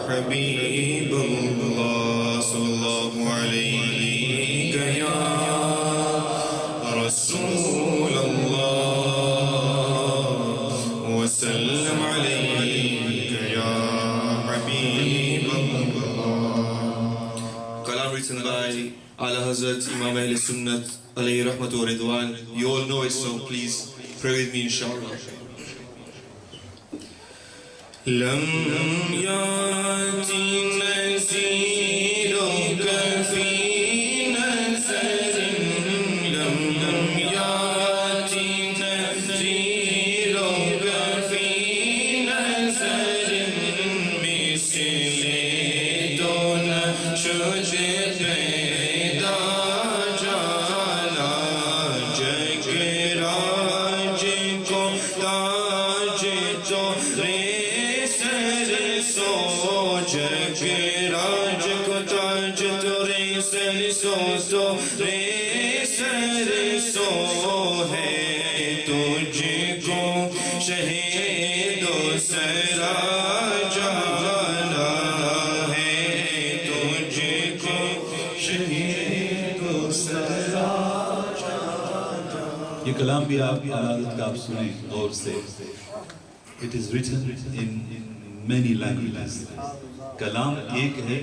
حبیب اللہ صلی اللہ علیہ یا رسول اللہ وسلم علیہ یا حبیب اللہ. Kalam written by Ala Hazrat Imam Ahl Sunnat alayhi rahmatu wa ridwan. You all know it, so please pray with me inshallah. لم يأتي نذيرك في نذر لم يأتي نذيرك في نذر مثل دون شد پیدا جانا جگ راج کو تاج تو جگ راج کو تاج تو سر سو ہے تجھ کو شہید و سرا جانا ہے تجھ کو شہید و سرا جانا. یہ کلام بھی آپ کی عادت کا آپ سنیں غور سے. It is written in many languages. کلام ایک ہے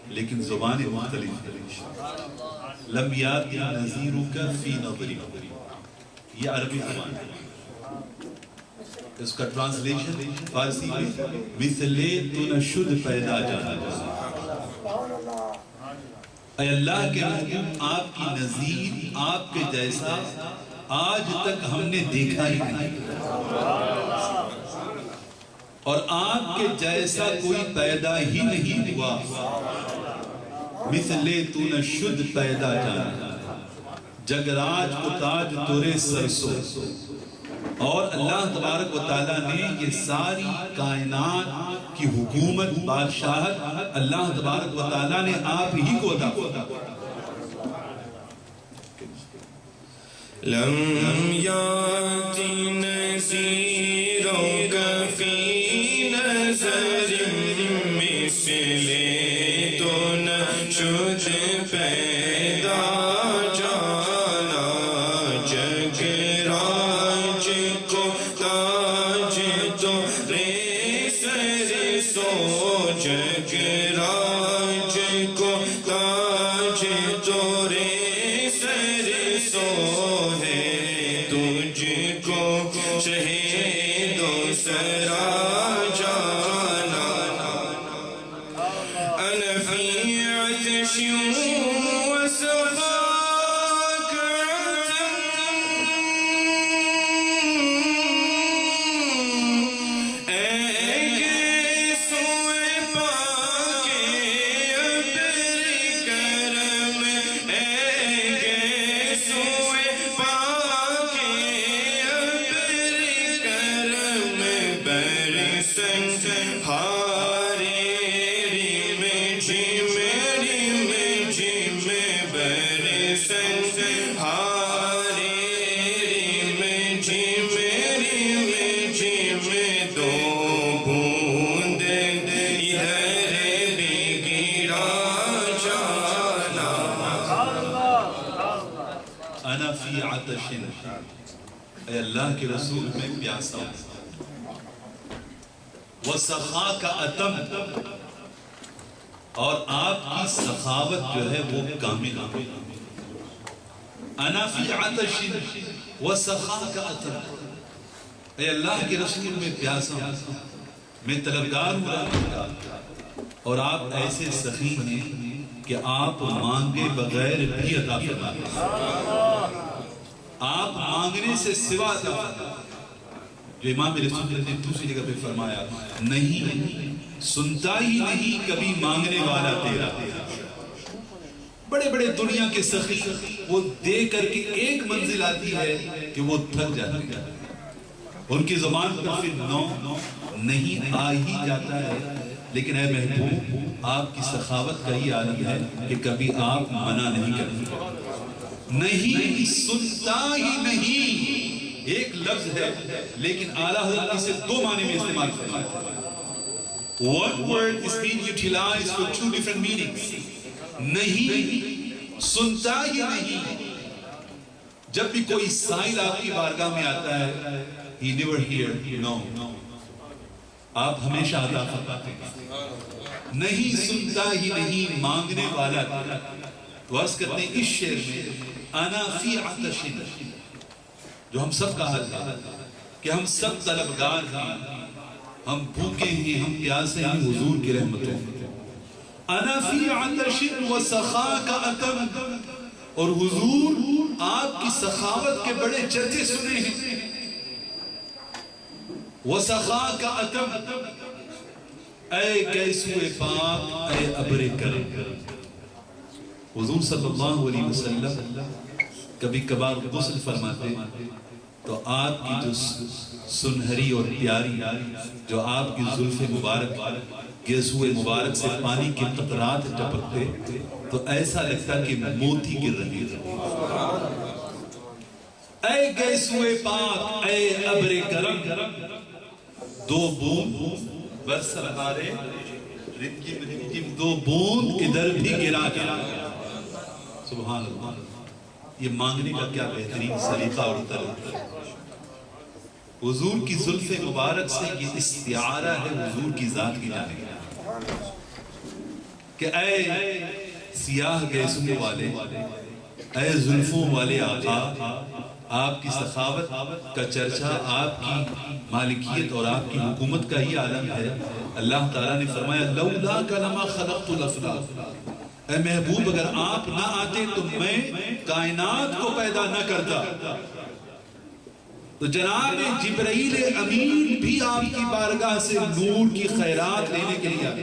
لیکن زبانیں مختلف ہیں. لم یاتی نذیرک فی نظری، یہ عربی زبان ہے. اس کا ٹرانسلیشن فارسی میں مثل تو نشد پیدا جانا. اے اللہ کے محبوب، آپ کی نظیر، آپ کے جیسا آج تک ہم نے دیکھا ہی نہیں، اور آپ کے جیسا کوئی پیدا ہی نہیں ہوا. مثل تو نشد پیدا جانا، جگراج کو تاج تورے سرسو. اور اللہ تبارک و تعالیٰ نے یہ ساری کائنات کی حکومت، بادشاہت اللہ تبارک و تعالیٰ نے آپ ہی کو عطا کی. لم یاتی نذیرک فی نظر مثل تو نشد پیدا جانا جگ راج کو تاج تو سر سو جگ راج کو تاج تو سر سو ہے تجھ کو شہید و سرا جانا. انا فی عطش وسقاک عطم اے سوئے پاک ابر کرم اے سوئے پاک ابر کرم برسن ہارے رم جھم برسن ہارے رم جھم دو بوند ادھر بھی گرا جانا. انا فی عطش، اے اللہ کے رسول میں پیاسا ہوں. وسخاک عطم، اور آپ کی سخاوت جو ہے وہ کامل. انا فی عطش وسخاک عطم، اے اللہ کے رسول میں پیاسا ہوں، میں طلبگار ہوں اور آپ ایسے سخی ہیں کہ آپ مانگے بغیر بھی عطا فرماتے ہیں. آپ مانگنے سے سوا عطا فرماتے ہیں. جو امام رسول نے دوسری جگہ پہ فرمایا، نہیں سنتا ہی نہیں کبھی مانگنے والا تیرا. بڑے بڑے دنیا کے سخی وہ دے کر کے ایک منزل آتی ہے کہ وہ تھک جاتے ہیں، ان کی زبان پر پھر نو نہیں آ ہی جاتا ہے. لیکن اے محبوب، آپ کی سخاوت کا ہی عالم ہے کہ کبھی آپ منع نہیں کرتے. نہیں سنتا ہی نہیں، ایک لفظ ہے لیکن اعلیٰ حضرت اسے دو معنی میں استعمال کرتے ہیں. One word is being utilized for two different meanings. نہیں, سنتا ہی نہیں. جب بھی کوئی سائل آپ کی بارگاہ میں آتا ہے, he never hear, no, آپ ہمیشہ عطا فرماتے ہیں. نہیں, سنتا ہی نہیں, مانگنے والا. تو عرض کرتے ہیں اس شعر میں انا فی عطش, جو ہم سب کا حال ہے کہ ہم سب طلبگار ہیں, ہم بھوکے ہیں, ہم پیاسے ہیں حضور کی رحمتوں. انا فی عطش وسخاک اتم, اور حضور آپ کی سخاوت کے بڑے چرچے سنے ہیں. وسخاک اتم, اے گیسوئے پاک, اے ابر کرم. حضور صلی اللہ علیہ وسلم کبھی کبھار غسل فرماتے تو آپ کی جو سنہری اور پیاری, جو آپ کی زلف مبارک گیسوئے مبارک سے پانی کے قطرات ٹپکتے تو ایسا لگتا کہ موتی گر رہی ہے. اے گیسوئے پاک, اے ابر کرم, دو بوند برس ہمارے رمجم رمجم, دو بوند ادھر بھی گرا گیا. سبحان اللہ. یہ مانگنے کا کیا بہترین سلیقہ اور طریقہ ہے. حضور کی زلف مبارک سے یہ استعارہ ہے حضور کی ذات کی جانب کہ اے سیاہ گیسوں والے, اے زلفوں والے آقا, آپ کی سخاوت کا چرچا, آپ کی مالکیت اور آپ کی حکومت کا ہی عالم ہے. اللہ تعالیٰ نے فرمایا لولاک لما خلقت الافلاک, اے محبوب اگر آپ نہ آتے تو میں کائنات کو پیدا نہ کرتا. تو جناب جبرائیل امین بھی آپ کی بارگاہ سے نور کی خیرات لینے کے لیے آتے.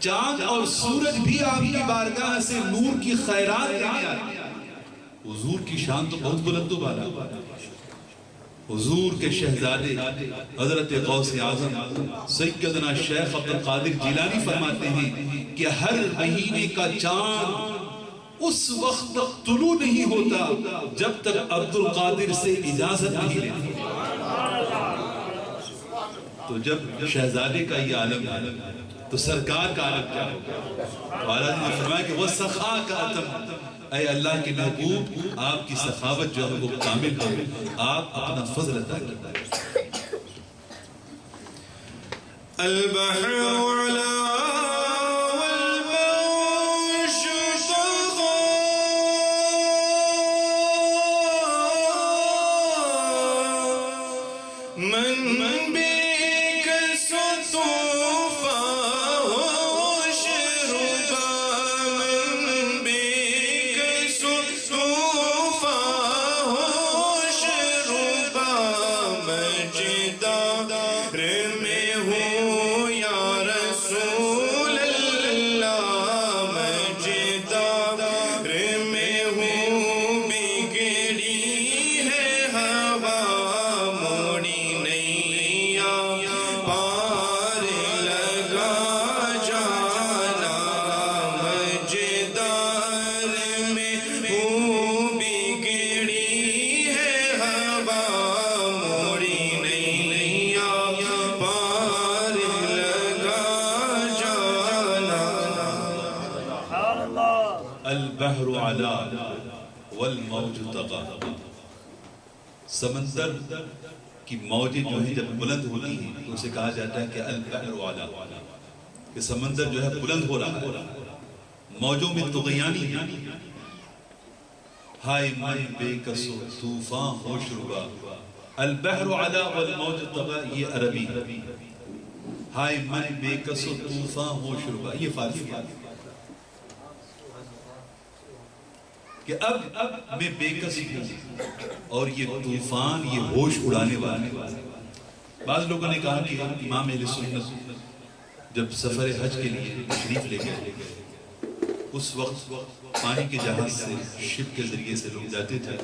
چاند اور سورج بھی آپ کی بارگاہ سے نور کی خیرات لینے آتے. حضور کی شان تو بہت بلند و بالا. حضور کے شہزادے حضرت غوث اعظم سیدنا شیخ عبد القادر جیلانی فرماتے ہیں کہ ہر مہینے کا چاند اس وقت تک طلوع نہیں ہوتا جب تک عبد القادر سے اجازت نہیں لیتی. تو جب شہزادے کا یہ عالم ہے تو سرکار کا عالم کیا ہوگا. اعلیٰ نے فرمایا کہ وہ سخا کا اتم, اے اللہ کے محبوب آپ کی سخاوت جو ہے وہ کامل ہے, آپ اپنا فضل عطا کیجیے. البحر علا والموج طغى من بك ستوفى وشربا, من بك ستوفى وشربا, مجدا رمي ہوں یا رسول اللہ, مجدا رمي ہوں بگڑی ہے ہوا, موڑی نیا پار لگا جانا, مجدا رمي ہوں بگڑی ہے ہوا, موڑی نیا پار لگا جانا. البحر علا والموج طغى, سمندر کی موجیں جو ہیں جب بلند ہوتی ہیں تو اسے کہا جاتا ہے کہ البحر علا, کہ سمندر جو ہے بلند ہو رہا ہے, موجوں میں طغیانی ہے. ہائے من بے کسو طوفان ہوش ربا, البحر علا والموج طغى یہ عربی, ہائے من بے کسو طوفان ہوش ربا یہ فارسی ہے. کہ اب میں بے کس ہوں اور یہ طوفان یہ ہوش اڑانے والے. بعض لوگوں نے کہا کہ امام اہل سنت جب سفر حج کے لیے تشریف لے گئے اس وقت پانی کے جہاز سے شپ کے ذریعے سے لوگ جاتے تھے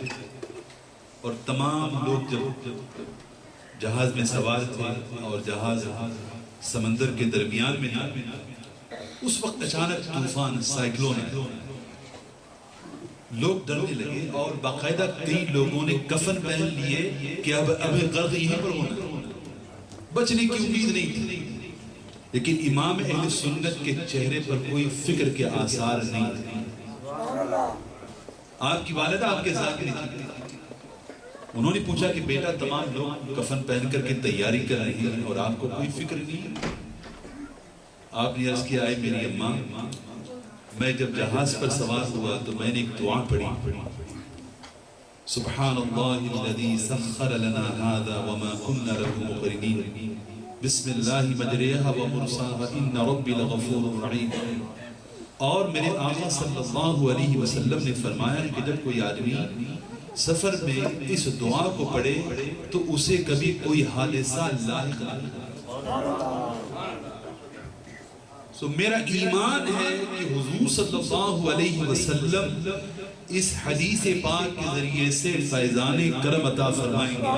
اور تمام لوگ جب جہاز میں سوار تھے اور جہاز سمندر کے درمیان میں تھا اس وقت اچانک طوفان سائیکلون ہے لوگ ڈرنے لگے اور باقاعدہ کئی لوگوں نے کفن پہن لیے کہ اب غرق یہیں پر ہونا، بچنے کی امید نہیں تھی، لیکن امام اہل سنت کے چہرے پر کوئی فکر کے آثار نہیں تھے۔ آپ کی والدہ آپ کے ساتھ نہیں تھی، انہوں نے پوچھا کہ بیٹا تمام لوگ کفن پہن کر کے تیاری کر رہے ہیں اور آپ کو کوئی فکر نہیں؟ آپ نے عرض کیا، آئے میری اماں، میں جب جہاز پر سوار ہوا تو میں نے ایک دعا پڑھی، سبحان اللہ الذی سخر لنا هذا وما كنا له مقرنین بسم اللہ مجریہا ومرساہا ان ربی لغفور رحیم۔ اور میرے آقا صلی اللہ علیہ وسلم نے فرمایا کہ جب کوئی آدمی سفر میں اس دعا کو پڑھے تو اسے کبھی کوئی حادثہ لاحق نہیں۔ تو میرا ایمان ہے کہ حضور صلی اللہ علیہ وسلم اس حدیث پاک کے ذریعے سے فیضان کرم عطا فرمائیں گے،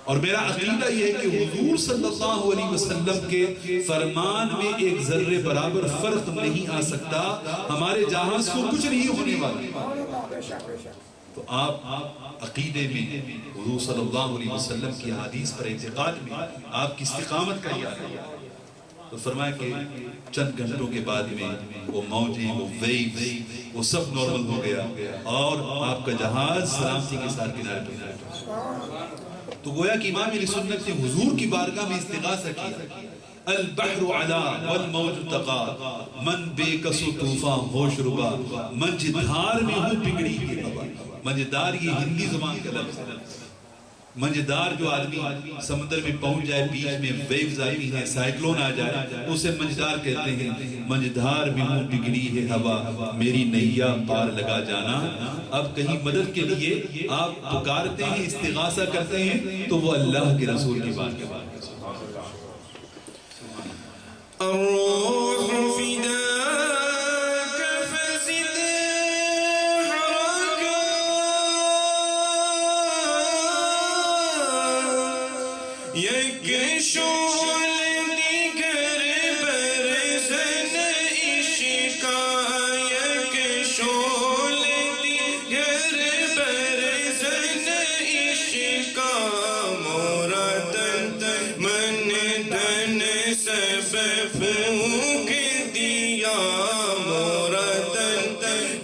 اور میرا عقیدہ یہ ہے کہ حضور صلی اللہ علیہ وسلم کے فرمان میں ایک ذرے برابر فرق نہیں آ سکتا، ہمارے جہاز کو کچھ نہیں ہونے والا۔ تو آپ عقیدے میں حضور صلی اللہ علیہ وسلم کی حدیث پر اعتقاد میں آپ کی استقامت کا یاد ہے۔ تو فرمایا کہ چند گھنٹوں کے بعد میں وہ موجیں، وہ ویوز، وہ سب نارمل ہو گیا اور آپ کا جہاز سلامتی کے ساتھ کنارے پر پہنچا۔ تو گویا کہ امام اہل سنت نے حضور کی بارگاہ میں استغاثہ کیا، البحر علا والموج تقا من بے کسو طوفان ہوش ربا منجدار میں ہوں بگڑی کی بابا۔ منجدار یہ ہندی زبان کا لفظ ہے، منجدار جو آدمی سمندر میں پہنچ جائے، بیچ میں ویوز آئی ہیں، سائیکلون آ جائے، اسے منجدار کہتے ہیں۔ منجدار میں ہوں بگڑی ہے ہوا میری نیا پار لگا جانا۔ اب کہیں مدد کے لیے آپ پکارتے ہیں، استغاثہ کرتے ہیں تو وہ اللہ کے رسول کی بات کے بعد الروح فداك فزد حركا يكشول دیگر برزن عشقا يكشول دیگر برزن عشقا مرادن من دن سب پھونک دیا مرادن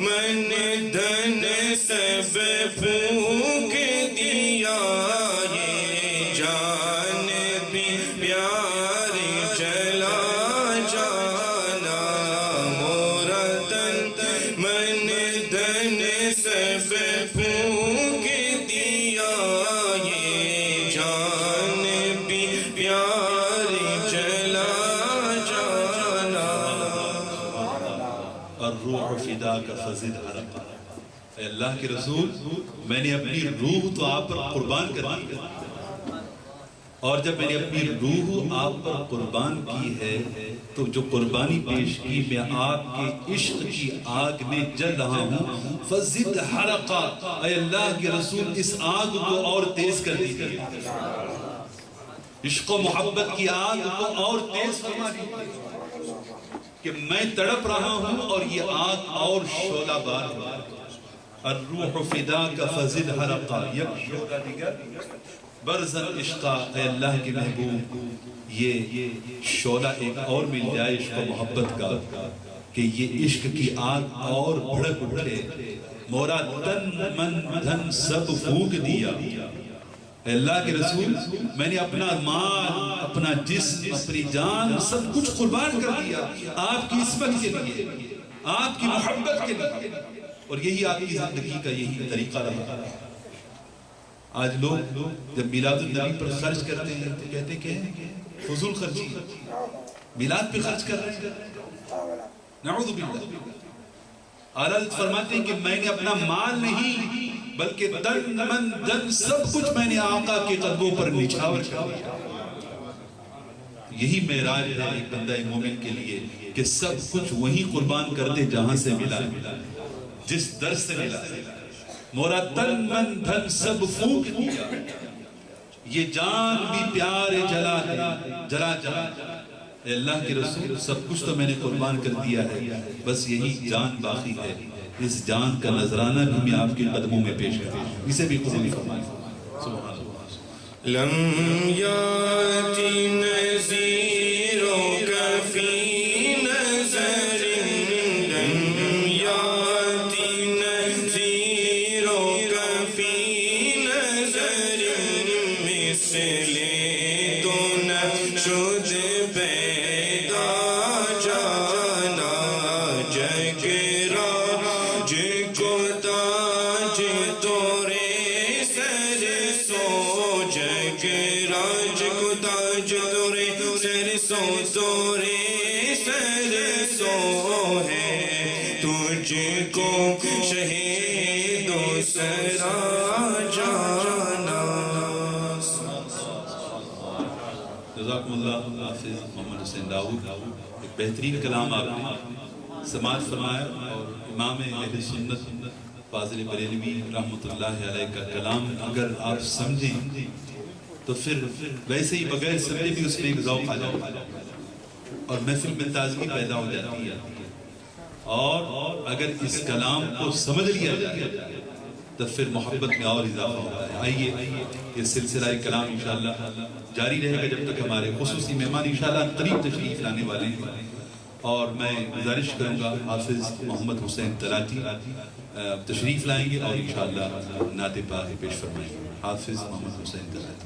من دن سب پھونک دیا یہ جان بھی پیار چلا جانا مرادن من دن سب پھونک دیا یہ جان بھی پیار چلا جانا۔ الروح فداک فزد حرکا، اے اللہ کے رسول میں نے اپنی روح تو آپ پر قربان کر دی، اور جب میں نے اپنی روح آپ پر قربان کی ہے تو جو قربانی پیش کی میں آپ کے عشق کی آگ میں جل رہا ہوں۔ فزد حرکا، اے اللہ کے رسول اس آگ کو اور تیز کر دیجیے، عشق و محبت کی آگ کو اور تیز فرما دیجیے کہ میں تڑپ رہا ہوں اور یہ آگ اور شعلہ بار ہے۔ الروح فداک فزد حرکا یک شعلہ دیگر برزن عشقا، اے اللہ کے محبوب یہ شعلہ ایک اور مل جائے عشق و محبت کا کہ یہ عشق کی آگ اور بھڑک اٹھے، مورا تن من دھن سب پھونک دیا۔ اے اللہ کے رسول میں نے اپنا مال، اپنا جسم، اپنی جان سب کچھ قربان کر دیا آپ کی عصمت کے لیے، آپ کی محبت کے لیے، اور یہی آپ کی زندگی کا یہی طریقہ رہا۔ آج لوگ جب میلاد النبی پر خرچ کرتے ہیں تو کہتے کہ فضول خرچی، میلاد پہ خرچ کر رہے ہیں، نعوذ باللہ۔ اعلیٰ حضرت فرماتے ہیں کہ میں نے اپنا مال نہیں بلکہ تن من دن سب کچھ میں نے آقا کے قدموں پر نچھاور کر دیا۔ یہی معراج ہے ایک بندہ مومن کے لیے کہ سب کچھ وہی قربان کر دے جہاں سے ملا، جس در سے ملا، مورا تن من دھن سب پھونک دیا، یہ جان بھی پیار جلا ہے جلا جلا۔ اے اللہ کے رسول سب کچھ تو میں نے قربان کر دیا ہے، بس یہی جان باقی ہے، اس جان کا نذرانہ بھی میں آپ کے قدموں میں پیش کرتا ہوں. اسے بھی قبول فرمائیں. سبحان اللہ. لم یاتی نذیرک فی نظر لم یاتی نذیرک فی نظر مثل تو نشد پیدا جانا جگ راج کو تاج تورے سر سو جگ راج کو تاج تورے سر سو تورے سر سو ہے تجھ کو شہید و سرا جانا. جزاکم اللہ. حافظ محمد حسین داؤد ایک بہترین کلام آپ نے سماعت فرمایا, اور امام اہل سنت فاضل بریلوی رحمۃ اللہ علیہ کا کلام اگر آپ سمجھیں تو پھر ویسے ہی بغیر سمجھے بھی اس میں ایک ذوق آ جاتا ہے اور محفل میں تازگی پیدا ہو جاتی ہے. اور اگر اس کلام کو سمجھ لیا جائے تو پھر محبت میں اور اضافہ ہوتا ہے. آئیے یہ سلسلہ کلام انشاءاللہ جاری رہے گا جب تک ہمارے خصوصی مہمان انشاءاللہ قریب تشریف لانے والے ہیں, اور میں گزارش کروں گا حافظ محمد حسین طلاتی تشریف لائیں گے اور انشاءاللہ نعت پاک پیش فرمائیں گے. حافظ محمد حسین طلاتی.